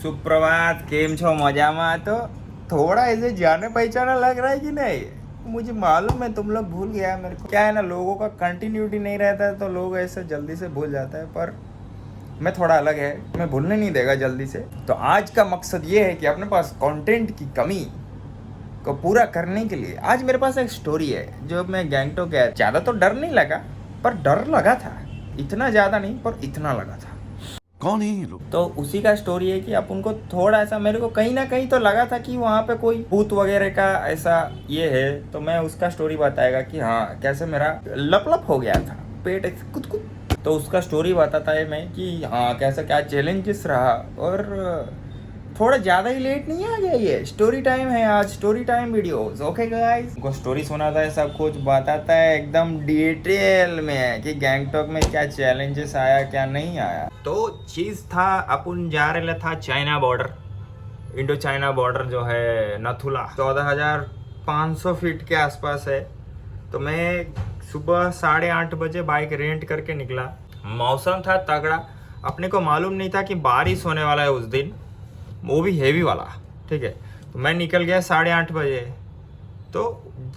सुप्रभात, केम छो मजामा। तो थोड़ा ऐसे जाने पहचाना लग रहा है कि नहीं? मुझे मालूम है तुम लोग भूल गया। मेरे को क्या है ना, लोगों का कंटिन्यूटी नहीं रहता है तो लोग ऐसे जल्दी से भूल जाता है। पर मैं थोड़ा अलग है, मैं भूलने नहीं देगा जल्दी से। तो आज का मकसद ये है कि अपने पास कंटेंट की कमी को पूरा करने के लिए आज मेरे पास एक स्टोरी है। जो मैं गैंगटॉक गया, ज़्यादा तो डर नहीं लगा, पर डर लगा था। इतना ज़्यादा नहीं, पर इतना लगा था। कौन है ये लोग? तो उसी का स्टोरी है कि अपन को थोड़ा सा, मेरे को कहीं ना कहीं तो लगा था कि वहाँ पे कोई भूत वगैरह का ऐसा ये है। तो मैं उसका स्टोरी बताएगा कि हाँ कैसे मेरा लप हो गया था, पेट ऐसे कुछ कुछ। तो उसका स्टोरी बताता है मैं कि हाँ कैसा क्या चैलेंजेस रहा। और थोड़ा ज़्यादा ही लेट नहीं आ गया, ये स्टोरी टाइम है आज, story time videos. Okay guys, उनको स्टोरी सुनाता है, सब कुछ बताता है एकदम डिटेल में कि गैंगटॉक में क्या चैलेंजेस आया क्या नहीं आया। तो चीज़ था, अपन जा रहे था China border, Indo China border जो है नथुला, 14,500 फीट के आसपास है। तो मैं सुबह 8:30 बजे बाइक रेंट करके निकला। मौसम था तगड़ा, अपने को मालूम नहीं था कि बारिश होने वाला है उस दिन, वो भी हेवी वाला। ठीक है, तो मैं निकल गया 8:30 बजे। तो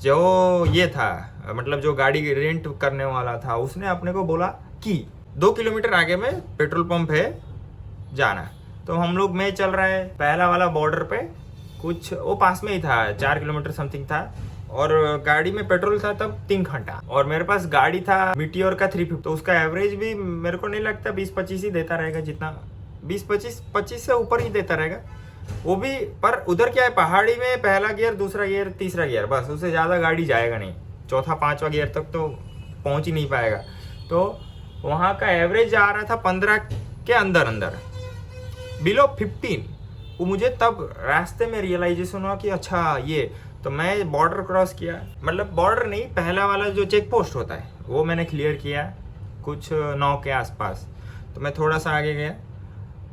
जो ये था, मतलब जो गाड़ी रेंट करने वाला था, उसने अपने को बोला कि 2 किलोमीटर आगे में पेट्रोल पंप है, जाना। तो हम लोग में चल रहा है पहला वाला बॉर्डर पे, कुछ वो पास में ही था, 4 किलोमीटर समथिंग था। और गाड़ी में पेट्रोल था तब 3 घंटा, और मेरे पास गाड़ी था मीटियोर का 350। तो उसका एवरेज भी मेरे को नहीं लगता 20-25 ही देता रहेगा, जितना 20-25 से ऊपर ही देता रहेगा वो भी। पर उधर क्या है, पहाड़ी में पहला गियर, दूसरा गियर, तीसरा गियर, बस उससे ज़्यादा गाड़ी जाएगा नहीं। चौथा पांचवा गियर तक तो पहुंच ही नहीं पाएगा। तो वहाँ का एवरेज आ रहा था 15 के अंदर अंदर, बिलो 15। वो मुझे तब रास्ते में रियलाइजेशन हुआ कि अच्छा ये। तो मैं बॉर्डर क्रॉस किया, मतलब बॉर्डर नहीं, पहला वाला जो चेक पोस्ट होता है वो मैंने क्लियर किया कुछ 9 के आसपास। तो मैं थोड़ा सा आगे गया,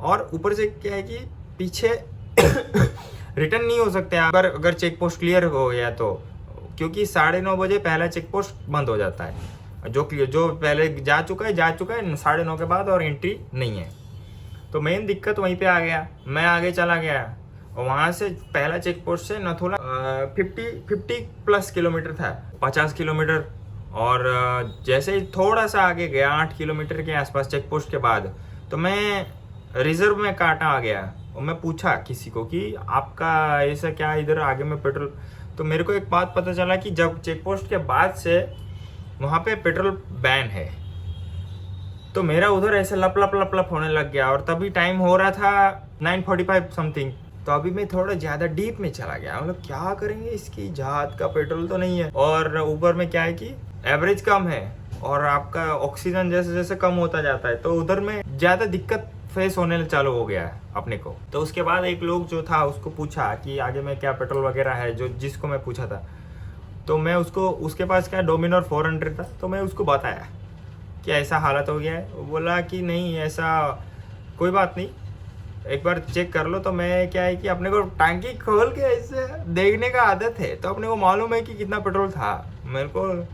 और ऊपर से क्या है कि पीछे रिटर्न नहीं हो सकते अगर चेक पोस्ट क्लियर हो गया तो, क्योंकि 9:30 बजे पहला चेक पोस्ट बंद हो जाता है। जो पहले जा चुका है 9:30 के बाद, और एंट्री नहीं है। तो मेन दिक्कत वहीं पे आ गया। मैं आगे चला गया, और वहाँ से पहला चेक पोस्ट से नथुला 50 प्लस किलोमीटर था, 50 किलोमीटर। और जैसे ही थोड़ा सा आगे गया 8 किलोमीटर के आसपास चेक पोस्ट के बाद, तो मैं रिजर्व में काटा आ गया। और मैं पूछा किसी को कि आपका ऐसा क्या इधर आगे में पेट्रोल। तो मेरे को एक बात पता चला कि जब चेक पोस्ट के बाद से वहाँ पे पेट्रोल बैन है। तो मेरा उधर ऐसे लप लप लप लप होने लग गया, और तभी टाइम हो रहा था 9:45 समथिंग। तो अभी मैं थोड़ा ज़्यादा डीप में चला गया, मतलब क्या करेंगे, इसकी जहाज का पेट्रोल तो नहीं है, और ऊपर में क्या है कि एवरेज कम है, और आपका ऑक्सीजन जैसे जैसे कम होता जाता है, तो उधर में ज़्यादा दिक्कत फेस होने चालू हो गया है अपने को। तो उसके बाद एक लोग जो था उसको पूछा कि आगे में क्या पेट्रोल वगैरह है, जो जिसको मैं पूछा था। तो मैं उसको, उसके पास क्या डोमिनोर 400 था, तो मैं उसको बताया कि ऐसा हालत हो गया है। वो बोला कि नहीं ऐसा कोई बात नहीं, एक बार चेक कर लो। तो मैं क्या है कि अपने को टंकी खोल के ऐसे देखने का आदत है, तो अपने को मालूम है कि कितना पेट्रोल था। मेरे को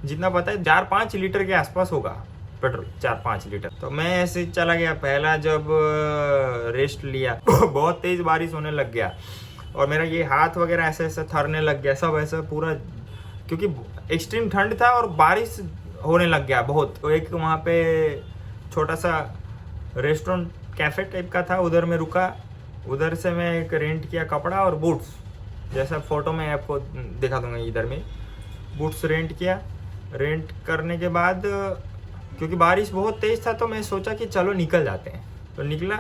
जितना पता है 4-5 लीटर के आसपास होगा पेट्रोल, 4-5 लीटर। तो मैं ऐसे चला गया। पहला जब रेस्ट लिया बहुत तेज़ बारिश होने लग गया, और मेरा ये हाथ वगैरह ऐसे ऐसे थरने लग गया, सब ऐसा पूरा, क्योंकि एक्सट्रीम ठंड था और बारिश होने लग गया बहुत। तो एक वहाँ पे छोटा सा रेस्टोरेंट कैफ़े टाइप का था, उधर में रुका। उधर से मैं एक रेंट किया कपड़ा और बूट्स, जैसा फ़ोटो में आपको दिखा दूँगा, इधर में बूट्स रेंट किया। रेंट करने के बाद क्योंकि बारिश बहुत तेज़ था, तो मैं सोचा कि चलो निकल जाते हैं। तो निकला,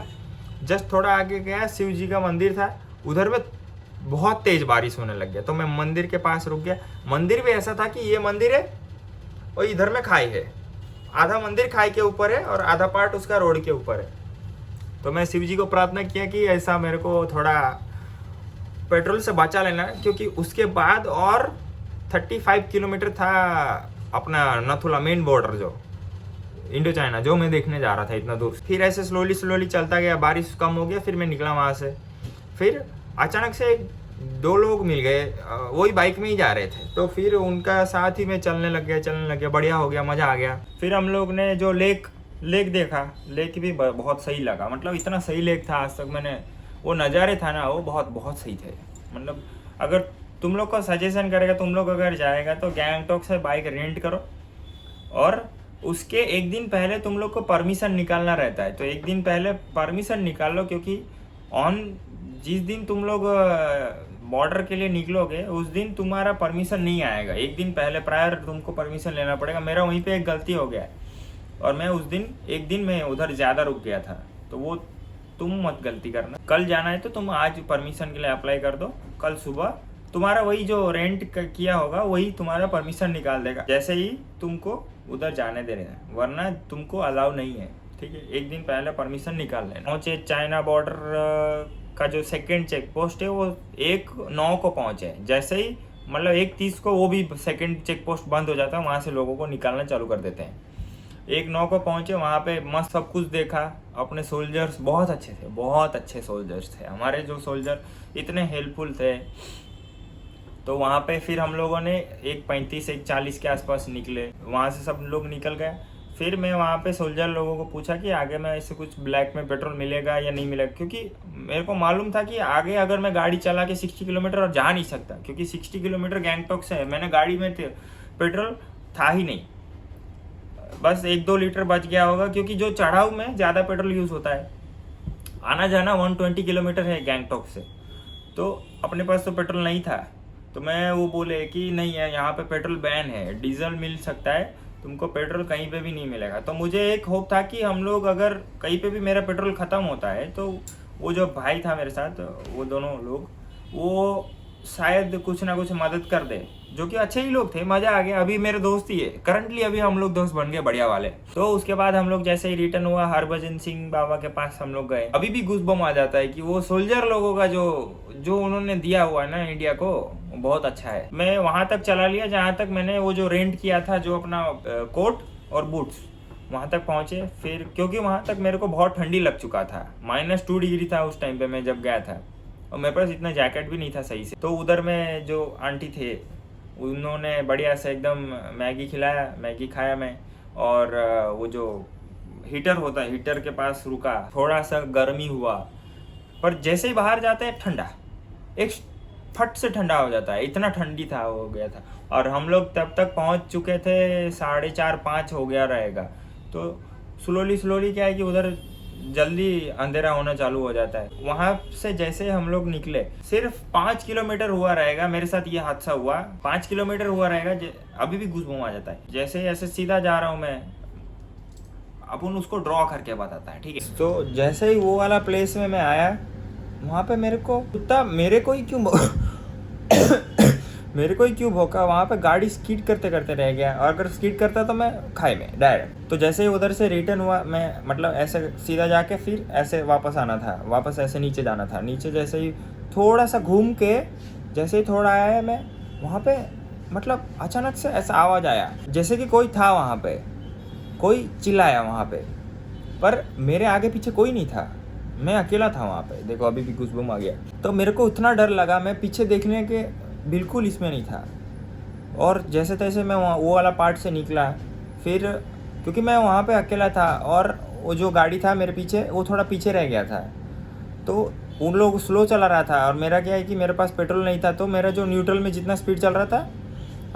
जस्ट थोड़ा आगे गया, शिव जी का मंदिर था, उधर में बहुत तेज़ बारिश होने लग गया। तो मैं मंदिर के पास रुक गया। मंदिर भी ऐसा था कि ये मंदिर है और इधर में खाई है, आधा मंदिर खाई के ऊपर है और आधा पार्ट उसका रोड के ऊपर है। तो मैं शिव जी को प्रार्थना किया कि ऐसा मेरे को थोड़ा पेट्रोल से बचा लेना, क्योंकि उसके बाद और 35 किलोमीटर था अपना नथुला मेन बॉर्डर, जो इंडो चाइना, जो मैं देखने जा रहा था इतना दूर। फिर ऐसे स्लोली चलता गया, बारिश कम हो गया, फिर मैं निकला वहाँ से। फिर अचानक से 2 लोग मिल गए, वही बाइक में ही जा रहे थे। तो फिर उनका साथ ही में चलने लग गया, बढ़िया हो गया, मज़ा आ गया। फिर हम लोग ने जो लेक देखा, लेक भी बहुत सही लगा, मतलब इतना सही लेक था आज तक मैंने वो नज़ारे था ना, वो बहुत बहुत सही थे। मतलब अगर तुम लोग को सजेशन करेगा, तुम लोग अगर जाएगा तो गैंगटॉक से बाइक रेंट करो, और उसके एक दिन पहले तुम लोग को परमिशन निकालना रहता है। तो एक दिन पहले परमिशन निकाल लो, क्योंकि ऑन जिस दिन तुम लोग बॉर्डर के लिए निकलोगे उस दिन तुम्हारा परमिशन नहीं आएगा। एक दिन पहले प्रायर तुमको परमिशन लेना पड़ेगा। मेरा वहीं पे एक गलती हो गया है, और मैं उस दिन एक दिन में उधर ज़्यादा रुक गया था, तो वो तुम मत गलती करना। कल जाना है तो तुम आज परमिशन के लिए अप्लाई कर दो, कल सुबह तुम्हारा वही जो रेंट किया होगा वही तुम्हारा परमिशन निकाल देगा, जैसे ही तुमको उधर जाने दे रहे हैं, वरना तुमको अलाउ नहीं है। ठीक है, एक दिन पहले परमिशन निकाल लेना। पहुँचे चाइना बॉर्डर का जो सेकेंड चेक पोस्ट है वो 1/9 को पहुँचे। जैसे ही मतलब 1:30 को वो भी सेकेंड चेक पोस्ट बंद हो जाता है, वहाँ से लोगों को निकालना चालू कर देते हैं। 1/9 को पहुँचे, वहाँ पे मस्त सब कुछ देखा। अपने सोल्जर्स बहुत अच्छे थे, बहुत अच्छे सोल्जर्स थे हमारे, जो सोल्जर इतने हेल्पफुल थे। तो वहाँ पे फिर हम लोगों ने 1:35 1:40 के आसपास निकले, वहाँ से सब लोग निकल गए। फिर मैं वहाँ पे सोल्जर लोगों को पूछा कि आगे में ऐसे कुछ ब्लैक में पेट्रोल मिलेगा या नहीं मिलेगा, क्योंकि मेरे को मालूम था कि आगे अगर मैं गाड़ी चला के 60 किलोमीटर और जा नहीं सकता, क्योंकि 60 किलोमीटर गैंगटॉक से है। मैंने गाड़ी में पेट्रोल था ही नहीं, बस 1-2 लीटर बच गया होगा, क्योंकि जो चढ़ाऊ में ज़्यादा पेट्रोल यूज़ होता है। आना जाना 120 किलोमीटर है गैंगटॉक से, तो अपने पास तो पेट्रोल नहीं था। तो मैं वो बोले कि नहीं है, यहाँ पे पेट्रोल बैन है, डीजल मिल सकता है, तुमको पेट्रोल कहीं पे भी नहीं मिलेगा। तो मुझे एक होप था कि हम लोग अगर कहीं पे भी मेरा पेट्रोल ख़त्म होता है तो वो जो भाई था मेरे साथ, वो दोनों लोग, वो शायद कुछ ना कुछ मदद कर दे, जो कि अच्छे ही लोग थे। मज़ा आ गया। अभी मेरे दोस्त ही है, करंटली अभी हम लोग दोस्त बन गए बढ़िया वाले। तो उसके बाद हम लोग जैसे ही रिटर्न हुआ, हरभजन सिंह बाबा के पास हम लोग गए। अभी भी गूज़बम्प आ जाता है कि वो सोल्जर लोगों का जो उन्होंने दिया हुआ है ना इंडिया को, बहुत अच्छा है। मैं वहाँ तक चला लिया जहाँ तक मैंने वो जो रेंट किया था, जो अपना कोट और बूट्स, वहाँ तक पहुँचे। फिर क्योंकि वहाँ तक मेरे को बहुत ठंडी लग चुका था, -2 डिग्री था उस टाइम पे मैं जब गया था, और मेरे पास इतना जैकेट भी नहीं था सही से। तो उधर में जो आंटी थे, उन्होंने बढ़िया से एकदम मैगी खिलाया, मैगी खाया मैं, और वो जो हीटर होता है, हीटर के पास रुका, थोड़ा सा गर्मी हुआ, पर जैसे ही बाहर जाते हैं ठंडा, एक फट से ठंडा हो जाता है, इतना ठंडी था हो गया था। और हम लोग तब तक पहुंच चुके थे 4:30-5 हो गया रहेगा। तो स्लोली क्या है कि उधर जल्दी अंधेरा होना चालू हो जाता है। वहाँ से जैसे हम लोग निकले, सिर्फ 5 किलोमीटर हुआ रहेगा, मेरे साथ ये हादसा हुआ। 5 किलोमीटर हुआ रहेगा, अभी भी गूज़बम्प आ जाता है। जैसे ऐसे सीधा जा रहा हूँ मैं, अपन उसको ड्रॉ करके बताता है, ठीक है। तो जैसे ही वो वाला प्लेस में मैं आया, वहाँ पे मेरे को कुत्ता मेरे को ही क्यों भौंका। वहाँ पे गाड़ी स्कीड करते करते रह गया, और अगर स्कीड करता तो मैं खाई में डायरेक्ट। तो जैसे ही उधर से रिटर्न हुआ, मैं मतलब ऐसे सीधा जाके फिर ऐसे वापस आना था, वापस ऐसे नीचे जाना था। नीचे जैसे ही थोड़ा सा घूम के जैसे ही थोड़ा आया मैं, वहाँ पे मतलब अचानक से ऐसा आवाज़ आया जैसे कि कोई था वहाँ पे, कोई चिल्लाया वहाँ पे, पर मेरे आगे पीछे कोई नहीं था, मैं अकेला था वहाँ पे। देखो अभी भी गूज़बम्प आ गया। तो मेरे को इतना डर लगा, मैं पीछे देखने के बिल्कुल इसमें नहीं था, और जैसे तैसे मैं वहाँ वो वाला पार्ट से निकला। फिर क्योंकि मैं वहाँ पे अकेला था, और वो जो गाड़ी था मेरे पीछे, वो थोड़ा पीछे रह गया था, तो उन लोग स्लो चला रहा था, और मेरा क्या है कि मेरे पास पेट्रोल नहीं था। तो मेरा जो न्यूट्रल में जितना स्पीड चल रहा था,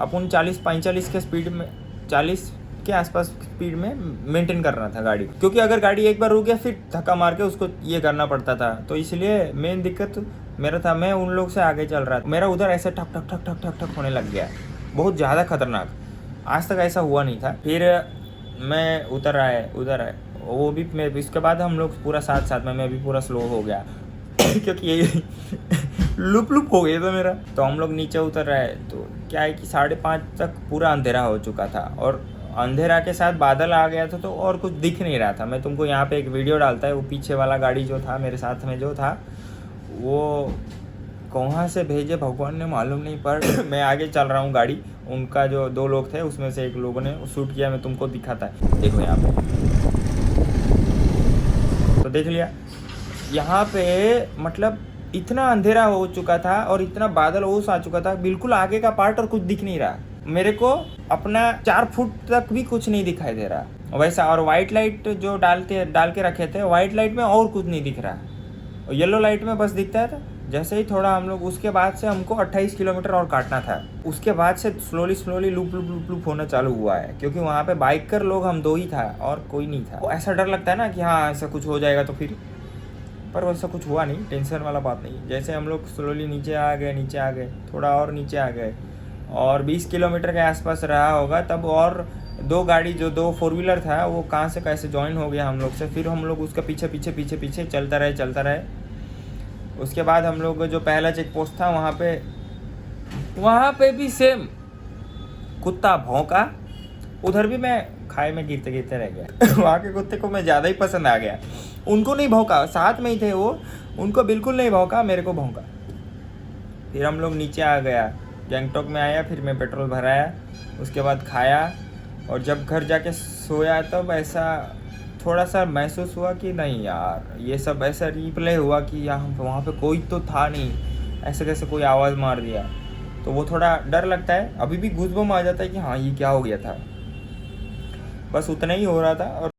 अपन 40-45 के स्पीड में, 40 के आसपास स्पीड में मेंटेन करना था गाड़ी, क्योंकि अगर गाड़ी एक बार रुक गया फिर धक्का मार के उसको ये करना पड़ता था। तो इसलिए मेन दिक्कत मेरा था, मैं उन लोग से आगे चल रहा था। मेरा उधर ऐसे ठक ठक ठक ठक ठक ठक होने लग गया, बहुत ज़्यादा खतरनाक, आज तक ऐसा हुआ नहीं था। फिर मैं उधर आए, वो भी मैं, इसके बाद हम लोग पूरा साथ में, मैं भी पूरा स्लो हो गया क्योंकि ये लुप हो गया था मेरा। तो हम लोग नीचे उतर आए, तो क्या है कि 5:30 तक पूरा अंधेरा हो चुका था, और अंधेरा के साथ बादल आ गया था, तो और कुछ दिख नहीं रहा था। मैं तुमको यहाँ पे एक वीडियो डालता है, वो पीछे वाला गाड़ी जो था मेरे साथ में जो था, वो कहाँ से भेजे भगवान ने मालूम नहीं, पर मैं आगे चल रहा हूँ गाड़ी, उनका जो 2 लोग थे उसमें से एक लोगों ने शूट किया, मैं तुमको दिखाता है, देखो यहाँ पे। तो देख लिया यहाँ पे, मतलब इतना अंधेरा हो चुका था और इतना बादल ओस आ चुका था, बिल्कुल आगे का पार्ट और कुछ दिख नहीं रहा मेरे को, अपना 4 फुट तक भी कुछ नहीं दिखाई दे रहा वैसा। और वाइट लाइट जो डाल के रखे थे, वाइट लाइट में और कुछ नहीं दिख रहा, और येलो लाइट में बस दिखता है था। जैसे ही थोड़ा हम लोग, उसके बाद से हमको 28 किलोमीटर और काटना था। उसके बाद से slowly loop loop loop loop होना चालू हुआ है, क्योंकि वहाँ पे बाइकर लोग हम 2 ही था और कोई नहीं था। वो ऐसा डर लगता है ना कि हाँ ऐसा कुछ हो जाएगा तो फिर, पर वैसा कुछ हुआ नहीं, टेंशन वाला बात नहीं। जैसे हम लोग स्लोली नीचे आ गए, थोड़ा और नीचे आ गए और 20 किलोमीटर के आसपास रहा होगा तब, और 2 गाड़ी जो 2 4 व्हीलर था वो कहाँ से कैसे ज्वाइन हो गया हम लोग से। फिर हम लोग उसका पीछे चलता रहे। उसके बाद हम लोग जो पहला चेक पोस्ट था वहाँ पे भी सेम कुत्ता भौंका। उधर भी मैं खाई में गिरते रह गया। वहाँ के कुत्ते को मैं ज़्यादा ही पसंद आ गया। उनको नहीं भौंका, साथ में ही थे वो, उनको बिल्कुल नहीं भौंका, मेरे को भौंका। फिर हम लोग नीचे आ गया, गैंगटॉक में आया, फिर मैं पेट्रोल भराया, उसके बाद खाया और जब घर जाके सोया तब ऐसा थोड़ा सा महसूस हुआ कि नहीं यार, ये सब ऐसा रिप्ले हुआ कि यहाँ वहाँ पे कोई तो था नहीं, ऐसे कैसे कोई आवाज़ मार दिया। तो वो थोड़ा डर लगता है, अभी भी गूज़बम्प आ जाता है कि हाँ ये क्या हो गया था। बस उतना ही हो रहा था। और